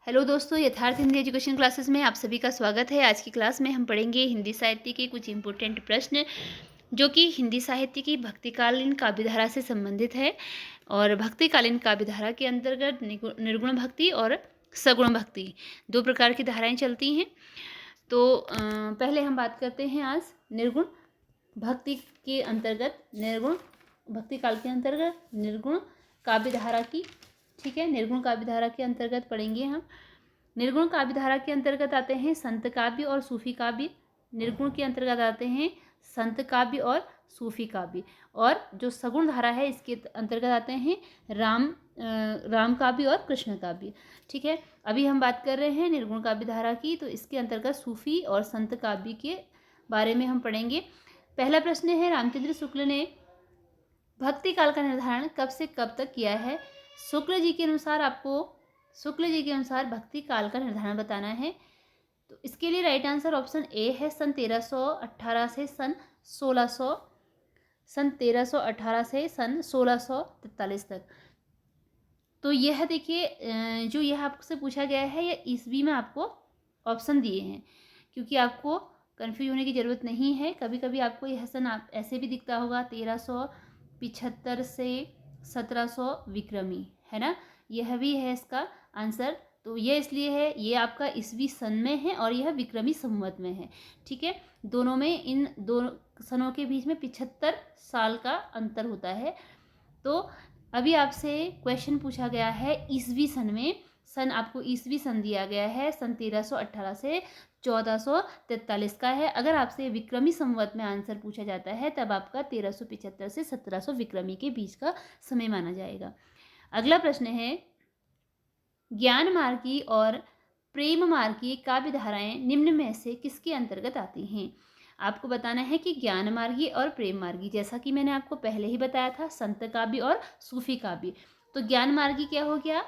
Hello दोस्तों, यथार्थ Hindi education classes में आप सभी का स्वागत है। आज की क्लास में हम पढ़ेंगे हिंदी साहित्य के कुछ इम्पोर्टेंट प्रश्न जो कि हिंदी साहित्य की भक्तिकालीन काव्यधारा से संबंधित है। और भक्तिकालीन काव्यधारा के अंतर्गत निर्गुण भक्ति और सगुण भक्ति दो प्रकार की धाराएं चलती हैं। तो पहले हम बात करते हैं आज निर्गुण भक्ति के अंतर्गत, निर्गुण भक्ति काल के अंतर्गत निर्गुण काव्यधारा की। ठीक है, निर्गुण काव्यधारा के अंतर्गत पढ़ेंगे हम। निर्गुण काव्यधारा के अंतर्गत आते हैं संत काव्य और सूफी काव्य। निर्गुण के अंतर्गत आते हैं संत काव्य और सूफी काव्य। और जो सगुण धारा है इसके अंतर्गत आते हैं राम काव्य और कृष्ण काव्य। ठीक है, अभी हम बात कर रहे हैं निर्गुण काव्य धारा की, तो इसके अंतर्गत सूफी और संत काव्य के बारे में हम पढ़ेंगे। पहला प्रश्न है, रामचंद्र शुक्ल ने भक्ति काल का निर्धारण कब से कब तक किया है? शुक्ल जी के अनुसार भक्ति काल का निर्धारण बताना है। तो इसके लिए राइट आंसर ऑप्शन ए है, सन 1318 से सन 1643 तक। तो यह देखिए, जो यह आपसे पूछा गया है यह ईस्वी में आपको ऑप्शन दिए हैं, क्योंकि आपको कन्फ्यूज होने की ज़रूरत नहीं है। कभी कभी आपको यह सन ऐसे भी दिखता होगा 1375 से 1700 विक्रमी, है ना। यह भी है इसका आंसर। तो ये इसलिए है, ये आपका ईस्वी सन में है और यह विक्रमी संवत में है। ठीक है, दोनों में, इन दोनों सनों के बीच में 75 साल का अंतर होता है। तो अभी आपसे क्वेश्चन पूछा गया है ईस्वी सन में, सन आपको ईस्वी सन दिया गया है, सन 1318 से 1443 का है। अगर आपसे विक्रमी संवत में आंसर पूछा जाता है तब आपका 1375 से 1700 विक्रमी के बीच का समय माना जाएगा। अगला प्रश्न है, ज्ञान मार्गी और प्रेम मार्गी काव्य धाराएं निम्न में से किसके अंतर्गत आती हैं? आपको बताना है कि ज्ञान मार्गी और प्रेम मार्गी, जैसा कि मैंने आपको पहले ही बताया था, संत काव्य और सूफी काव्य। तो ज्ञान मार्गी क्या हो गया?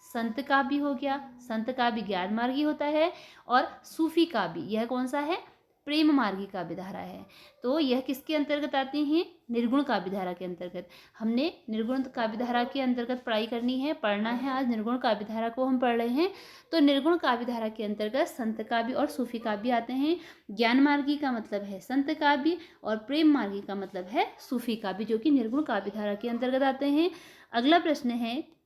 संत काव्य हो गया। संत काव्य ज्ञान मार्गी होता है। और सूफी काव्य यह कौन सा है? प्रेम मार्गी काव्य धारा है। तो यह किसके अंतर्गत आती हैं? निर्गुण काव्य धारा के अंतर्गत। हमने निर्गुण काव्य धारा के अंतर्गत पढ़ाई करनी है, पढ़ना है। आज निर्गुण काव्य धारा को हम पढ़ रहे हैं। तो निर्गुण काव्य धारा के अंतर्गत संत काव्य और सूफी काव्य आते हैं। ज्ञान मार्गी का मतलब है संत काव्य और प्रेम मार्गी का मतलब है सूफी काव्य, जो कि निर्गुण काव्य धारा के अंतर्गत आते हैं। अगला प्रश्न है,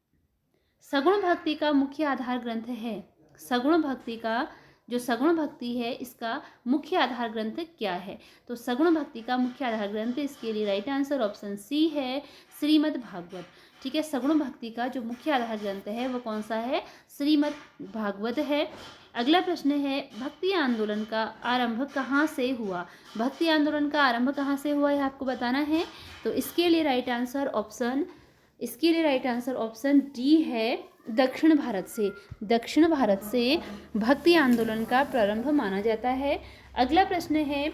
सगुण भक्ति का मुख्य आधार ग्रंथ है। सगुण भक्ति का जो सगुण भक्ति है इसका मुख्य आधार ग्रंथ क्या है? तो सगुण भक्ति का मुख्य आधार ग्रंथ, इसके लिए राइट आंसर ऑप्शन सी है, श्रीमद् भागवत। ठीक है, सगुण भक्ति का जो मुख्य आधार ग्रंथ है वो कौन सा है? श्रीमद् भागवत है। अगला प्रश्न है, भक्ति आंदोलन का आरंभ कहाँ से हुआ? भक्ति आंदोलन का आरंभ कहाँ से हुआ यह आपको बताना है। तो इसके लिए राइट आंसर ऑप्शन डी है, दक्षिण भारत से। दक्षिण भारत से भक्ति आंदोलन का प्रारंभ माना जाता है। अगला प्रश्न है,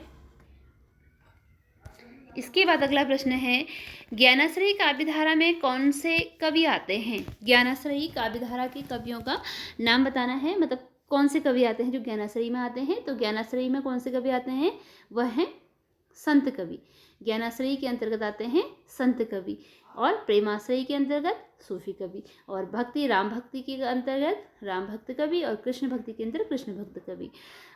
इसके बाद अगला प्रश्न है, ज्ञानाश्रयी काव्यधारा में कौन से कवि आते हैं? ज्ञानाश्रयी काव्यधारा के कवियों का नाम बताना है, मतलब कौन से कवि आते हैं जो ज्ञानाश्रयी में आते हैं। तो ज्ञानाश्रयी में कौन से कवि आते हैं? वह हैं संत कवि। ज्ञानाश्रयी के अंतर्गत आते हैं संत कवि, और प्रेमाश्रयी के अंतर्गत सूफी कवि, और भक्ति राम भक्ति के अंतर्गत राम भक्त कवि, और कृष्ण भक्ति के अंतर्गत कृष्ण भक्त कवि।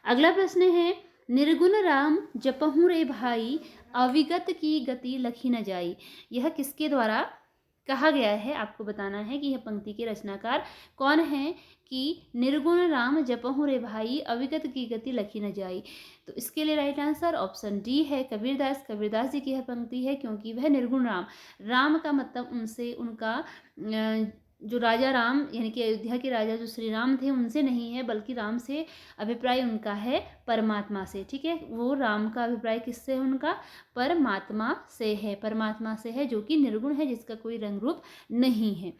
अगला प्रश्न है, निर्गुण राम जपहूँ रे भाई, अविगत की गति लखी न जाई। यह किसके द्वारा कहा गया है? आपको बताना है कि यह पंक्ति के रचनाकार कौन है, कि निर्गुण राम जपहूँ रे भाई, अविगत की गति लखी न जाई। तो इसके लिए राइट आंसर ऑप्शन डी है, कबीरदास जी की यह पंक्ति है, क्योंकि वह निर्गुण राम का मतलब उनसे, उनका जो राजा राम यानी कि अयोध्या के राजा जो श्री राम थे उनसे नहीं है, बल्कि राम से अभिप्राय उनका है परमात्मा से। ठीक है, वो राम का अभिप्राय किससे है? उनका परमात्मा से है, परमात्मा से है, जो कि निर्गुण है, जिसका कोई रंग रूप नहीं है।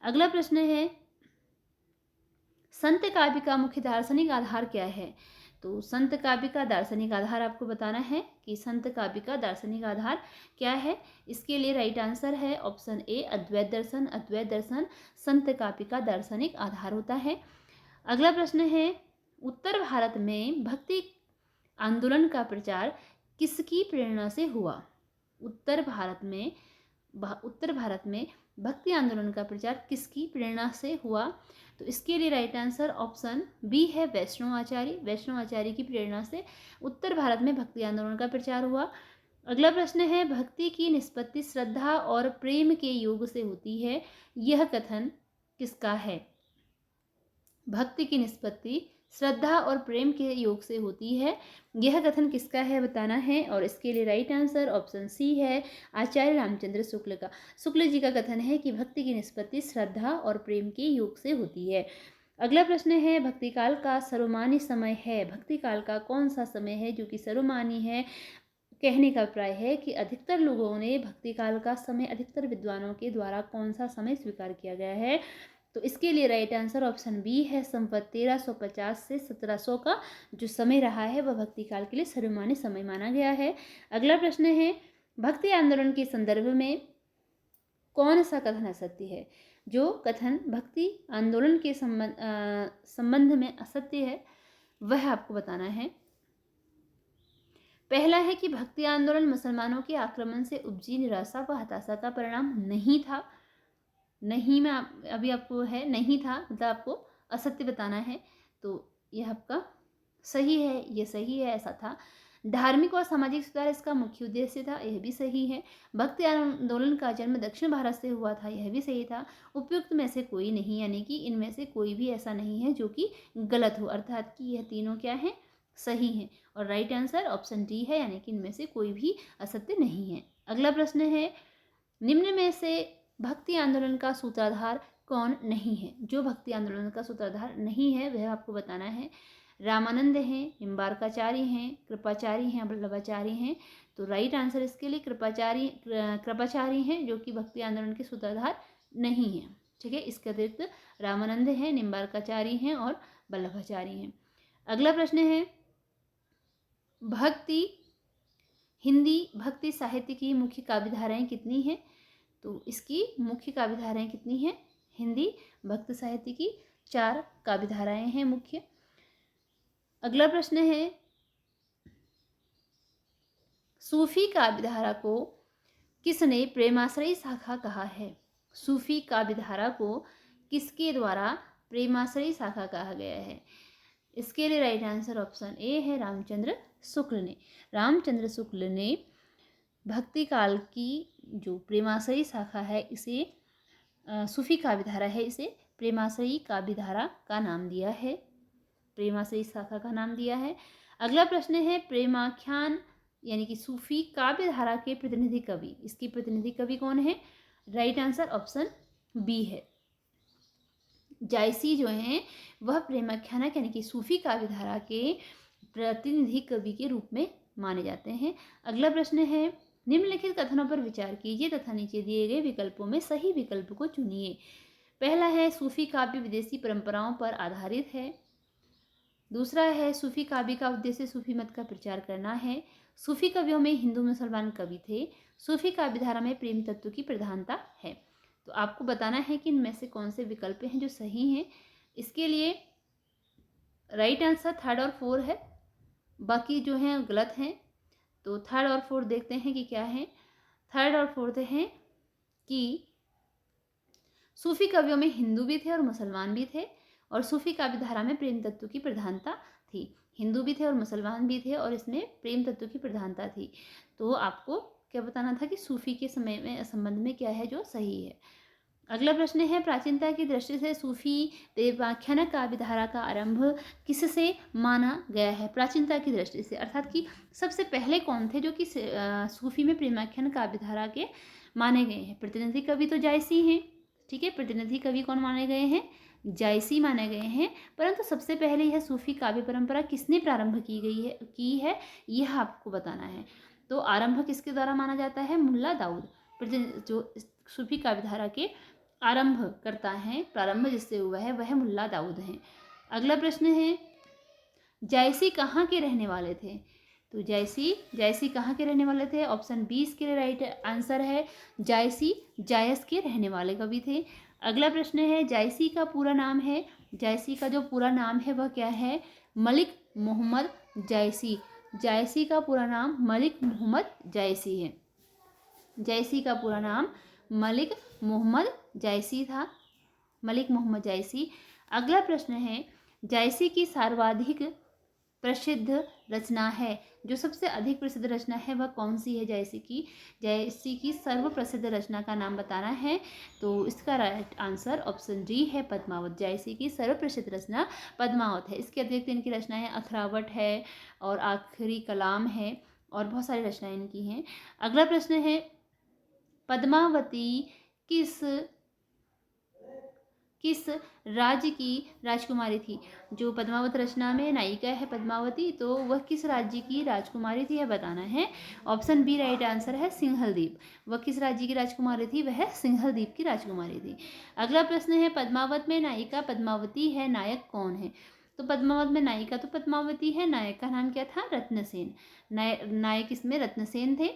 अगला प्रश्न है, संत काव्य का मुख्य दार्शनिक आधार क्या है? तो संत काव्य का दार्शनिक आधार आपको बताना है कि संत काव्य का दार्शनिक आधार क्या है। इसके लिए राइट आंसर है ऑप्शन ए, अद्वैत दर्शन। अद्वैत दर्शन संत काव्य का दार्शनिक आधार होता है। अगला प्रश्न है, उत्तर भारत में भक्ति आंदोलन का प्रचार किसकी प्रेरणा से हुआ? उत्तर भारत में भक्ति आंदोलन का प्रचार किसकी प्रेरणा से हुआ? तो इसके लिए राइट आंसर ऑप्शन बी है वैष्णव आचार्य। वैष्णव आचार्य की प्रेरणा से उत्तर भारत में भक्ति आंदोलन का प्रचार हुआ। अगला प्रश्न है, भक्ति की निष्पत्ति श्रद्धा और प्रेम के योग से होती है, यह कथन किसका है? भक्ति की निष्पत्ति श्रद्धा और प्रेम के योग से होती है, यह कथन किसका है बताना है। और इसके लिए राइट आंसर ऑप्शन सी है आचार्य रामचंद्र शुक्ल का। शुक्ल जी का कथन है कि भक्ति की निष्पत्ति श्रद्धा और प्रेम के योग से होती है। अगला प्रश्न है, भक्ति काल का सर्वमान्य समय है, भक्ति काल का कौन सा समय है जो कि सर्वमान्य है? कहने का प्राय है कि अधिकतर लोगों ने भक्ति काल का समय, अधिकतर विद्वानों के द्वारा कौन सा समय स्वीकार किया गया है? तो इसके लिए राइट आंसर ऑप्शन बी है संवत 1350 से 1700 का जो समय रहा है वह भक्ति काल के लिए सर्वमान्य समय माना गया है। अगला प्रश्न है, भक्ति आंदोलन के संदर्भ में कौन सा कथन असत्य है? जो कथन भक्ति आंदोलन के संबंध में असत्य है वह आपको बताना है। पहला है कि भक्ति आंदोलन मुसलमानों के आक्रमण से उपजी निराशा व हताशा का परिणाम नहीं था। नहीं में अभी आपको है नहीं था, मतलब आपको असत्य बताना है। तो यह आपका सही है, ये सही है, ऐसा था। धार्मिक और सामाजिक सुधार इसका मुख्य उद्देश्य था, यह भी सही है। भक्ति आंदोलन का जन्म दक्षिण भारत से हुआ था, यह भी सही था। उपयुक्त में से कोई नहीं, यानी कि इनमें से कोई भी ऐसा नहीं है जो कि गलत हो, अर्थात कि यह तीनों क्या है? सही है। और राइट आंसर ऑप्शन डी है, यानी कि इनमें से कोई भी असत्य नहीं है। अगला प्रश्न है, निम्न में से भक्ति आंदोलन का सूत्रधार कौन नहीं है? जो भक्ति आंदोलन का सूत्रधार नहीं है वह आपको बताना है। रामानंद हैं, निम्बार्काचार्य हैं, कृपाचार्य हैं, वल्लभाचार्य हैं। तो राइट आंसर इसके लिए कृपाचार्य हैं जो कि भक्ति आंदोलन के सूत्रधार नहीं है। ठीक है, इसके अतिरिक्त रामानंद हैं, निम्बार्काचार्य हैं और वल्लभाचार्य हैं। अगला प्रश्न है, हिंदी भक्ति साहित्य की मुख्य काव्यधाराएं कितनी हैं? तो इसकी मुख्य काव्यधाराएं कितनी हैं? हिंदी भक्ति साहित्य की 4 काव्यधाराएं हैं मुख्य। अगला प्रश्न है, सूफी काव्यधारा को किसने प्रेमाश्रयी शाखा कहा है? सूफी काव्यधारा को किसके द्वारा प्रेमाश्रयी शाखा कहा गया है? इसके लिए राइट आंसर ऑप्शन ए है रामचंद्र शुक्ल ने। रामचंद्र शुक्ल ने भक्ति काल की जो प्रेमाश्रयी शाखा है इसे सूफी काव्यधारा है, इसे प्रेमाश्रयी काव्यधारा का नाम दिया है, प्रेमाश्रयी शाखा का नाम दिया है। अगला प्रश्न है, प्रेमाख्यान यानी कि सूफी काव्यधारा के प्रतिनिधि कवि, इसकी प्रतिनिधि कवि कौन है? राइट आंसर ऑप्शन बी है जायसी जो हैं वह प्रेमाख्यान यानी कि सूफी काव्यधारा के प्रतिनिधि कवि के रूप में माने जाते हैं। अगला प्रश्न है, निम्नलिखित कथनों पर विचार कीजिए तथा नीचे दिए गए विकल्पों में सही विकल्प को चुनिए। पहला है, सूफी काव्य विदेशी परंपराओं पर आधारित है। दूसरा है, सूफी काव्य का उद्देश्य सूफी मत का प्रचार करना है। सूफी कवियों में हिंदू मुसलमान कवि थे। सूफी काव्यधारा में प्रेम तत्व की प्रधानता है। तो आपको बताना है कि इनमें से कौन से विकल्प हैं जो सही हैं। इसके लिए राइट आंसर 3rd और 4 है, बाकी जो हैं गलत हैं। तो 3rd और 4 देखते हैं कि क्या है। 3rd और 4th हैं कि सूफी कवियों में हिंदू भी थे और मुसलमान भी थे, और सूफी काव्यधारा में प्रेम तत्व की प्रधानता थी। हिंदू भी थे और मुसलमान भी थे और इसमें प्रेम तत्व की प्रधानता थी। तो आपको क्या बताना था कि सूफी के समय में संबंध में क्या है जो सही है। अगला प्रश्न है, प्राचीनता की दृष्टि से सूफी प्रेमाख्यान काव्यधारा का आरंभ किससे माना गया है? प्राचीनता की दृष्टि से, अर्थात कि सबसे पहले कौन थे जो कि सूफी में प्रेमाख्यान काव्यधारा के माने गए हैं? प्रतिनिधि कवि तो जायसी हैं, ठीक है, प्रतिनिधि कवि कौन माने गए हैं? जायसी माने गए हैं। परंतु सबसे पहले यह सूफी काव्य परंपरा किसने प्रारंभ की है यह आपको बताना है। तो आरंभ किसके द्वारा माना जाता है? मुल्ला दाऊद, जो सूफी काव्यधारा के आरंभ करता है, प्रारंभ जिससे हुआ है वह मुल्ला दाऊद हैं। अगला प्रश्न है, जायसी कहाँ के रहने वाले थे? तो जायसी कहाँ के रहने वाले थे? ऑप्शन बी इसके लिए राइट आंसर है। जायसी जायस के रहने वाले कवि थे। अगला प्रश्न है, जायसी का पूरा नाम है, जायसी का जो पूरा नाम है वह क्या है? मलिक मोहम्मद जायसी। जायसी का पूरा नाम मलिक मोहम्मद जायसी है। जायसी का पूरा नाम मलिक मोहम्मद जायसी था, मलिक मोहम्मद जायसी। अगला प्रश्न है, जायसी की सर्वाधिक प्रसिद्ध रचना है, जो सबसे अधिक प्रसिद्ध रचना है वह कौन सी है? जायसी की सर्व प्रसिद्ध रचना का नाम बताना है। तो इसका राइट आंसर ऑप्शन डी है पद्मावत। जायसी की सर्व प्रसिद्ध रचना पद्मावत है। इसके अतिरिक्त इनकी रचनाएं अखरावट है और आखिरी कलाम है और बहुत सारी रचनाएं इनकी हैं। अगला प्रश्न है, पद्मावती किस राज्य की राजकुमारी थी? जो पद्मावत रचना में नायिका है पद्मावती, तो वह किस राज्य की राजकुमारी थी, यह बताना है। ऑप्शन बी राइट आंसर है सिंहलदीप। वह किस राज्य की राजकुमारी थी? वह सिंहलदीप की राजकुमारी थी। अगला प्रश्न है, पद्मावत में नायिका पद्मावती है, नायक कौन है? तो पद्मावत में नायिका तो पद्मावती है, नायक का नाम क्या था? रत्नसेन। नायक इसमें रत्नसेन थे।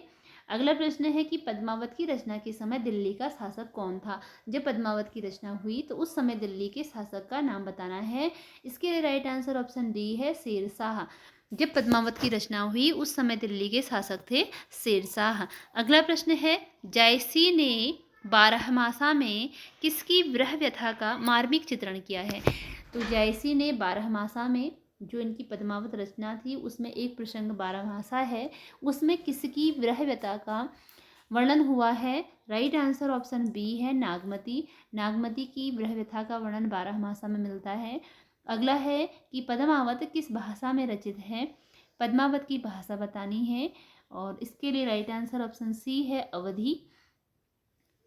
अगला प्रश्न है कि पद्मावत की रचना के समय दिल्ली का शासक कौन था? जब पद्मावत की रचना हुई तो उस समय दिल्ली के शासक का नाम बताना है। इसके लिए राइट आंसर ऑप्शन डी है शेरशाह। जब पद्मावत की रचना हुई उस समय दिल्ली के शासक थे शेरशाह। अगला प्रश्न है, जायसी ने बारहमासा में किसकी विरह व्यथा का मार्मिक चित्रण किया है? तो जायसी ने बारहमासा में, जो इनकी पद्मावत रचना थी उसमें एक प्रसंग बारहमासा है, उसमें किसकी विरह व्यथा का वर्णन हुआ है? राइट आंसर ऑप्शन बी है नागमती। नागमती की विरह व्यथा का वर्णन बारहमासा में मिलता है। अगला है कि पद्मावत किस भाषा में रचित है? पद्मावत की भाषा बतानी है और इसके लिए राइट आंसर ऑप्शन सी है अवधी।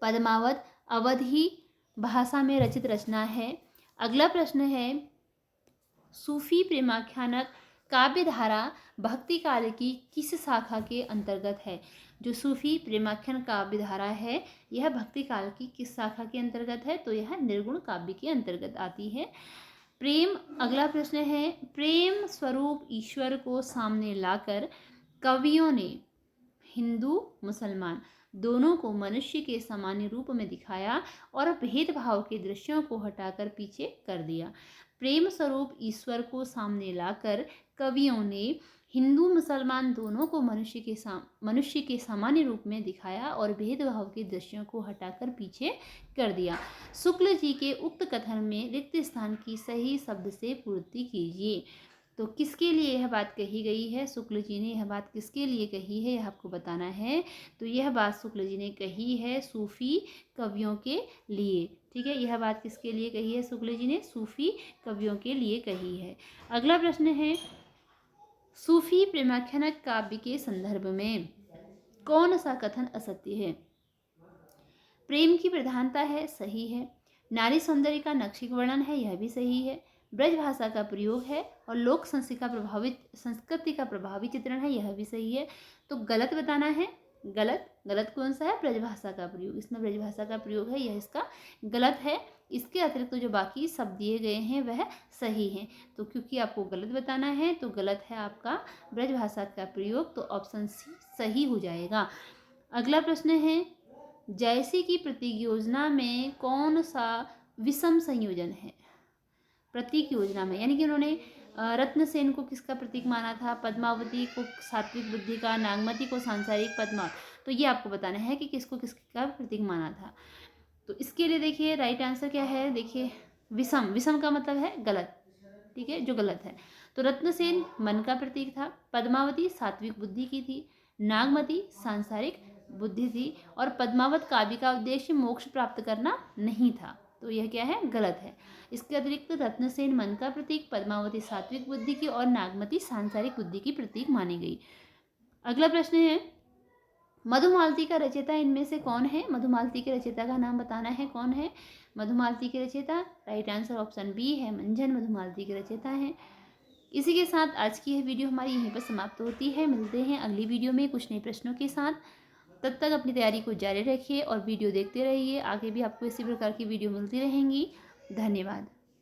पद्मावत अवधी भाषा में रचित रचना है। अगला प्रश्न है, सूफी प्रेमाख्यानक काव्यधारा भक्ति काल की किस शाखा के अंतर्गत है? जो सूफी प्रेमाख्यान काव्यधारा है यह भक्ति काल की किस शाखा के अंतर्गत है? तो यह निर्गुण काव्य के अंतर्गत आती है। प्रेम, अगला प्रश्न है, प्रेम स्वरूप ईश्वर को सामने लाकर कवियों ने हिंदू मुसलमान दोनों को मनुष्य के सामान्य रूप में दिखाया और भेदभाव के दृश्यों को हटाकर पीछे कर दिया। प्रेम स्वरूप ईश्वर को सामने लाकर कवियों ने हिंदू मुसलमान दोनों को मनुष्य के सामान्य रूप में दिखाया और भेदभाव के दृश्यों को हटाकर पीछे कर दिया। शुक्ल जी के उक्त कथन में रिक्त स्थान की सही शब्द से पूर्ति कीजिए। तो किसके लिए यह बात कही गई है? शुक्ल जी ने यह बात किसके लिए कही है, यह आपको बताना है। तो यह बात शुक्ल जी ने कही है सूफी कवियों के लिए। ठीक है, यह बात किसके लिए कही है? शुक्ल जी ने सूफी कवियों के लिए कही है। अगला प्रश्न है, सूफी प्रेमाख्यानक काव्य के संदर्भ में कौन सा कथन असत्य है? प्रेम की प्रधानता है, सही है। नारी सौंदर्य का नक्षिक वर्णन है, यह भी सही है। ब्रज भाषा का प्रयोग है और लोक संस्कृति का प्रभावी चित्रण है, यह भी सही है। तो गलत बताना है। गलत कौन सा है? ब्रज भाषा का प्रयोग, इसमें ब्रज भाषा का प्रयोग है, यह इसका गलत है। इसके अतिरिक्त तो जो बाकी सब दिए गए हैं वह सही हैं। तो क्योंकि आपको गलत बताना है तो गलत है आपका ब्रज भाषा का प्रयोग, तो ऑप्शन सी सही हो जाएगा। अगला प्रश्न है, जायसी की प्रतीक योजना में कौन सा विषम संयोजन है? प्रतीक योजना में यानी कि उन्होंने रत्नसेन को किसका प्रतीक माना था? पद्मावती को सात्विक बुद्धि का, नागमती को सांसारिक पद्मा। तो ये आपको बताना है कि किसको किसका प्रतीक माना था। तो इसके लिए देखिए राइट आंसर क्या है, देखिए विषम का मतलब है गलत, ठीक है, जो गलत है। तो रत्नसेन मन का प्रतीक था, पद्मावती सात्विक बुद्धि की थी, नागमती सांसारिक बुद्धि थी और पद्मावत काव्य का उद्देश्य मोक्ष प्राप्त करना नहीं था। तो यह क्या है? गलत है। इसके अतिरिक्त रत्नसेन मन का प्रतीक, पद्मावती सात्विक बुद्धि की और नागमती सांसारिक बुद्धि की प्रतीक मानी गई। अगला प्रश्न है, मधुमालती का रचयिता इनमें से कौन है? मधुमालती के रचयिता का नाम बताना है, कौन है मधुमालती के रचयिता? राइट आंसर ऑप्शन बी है मंजन मधुमालती के रचयिता हैं। इसी के साथ आज की यह वीडियो हमारी यहीं पर समाप्त होती है। मिलते हैं अगली वीडियो में कुछ नए प्रश्नों के साथ। तब तक अपनी तैयारी को जारी रखिए और वीडियो देखते रहिए। आगे भी आपको इसी प्रकार की वीडियो मिलती रहेंगी। धन्यवाद।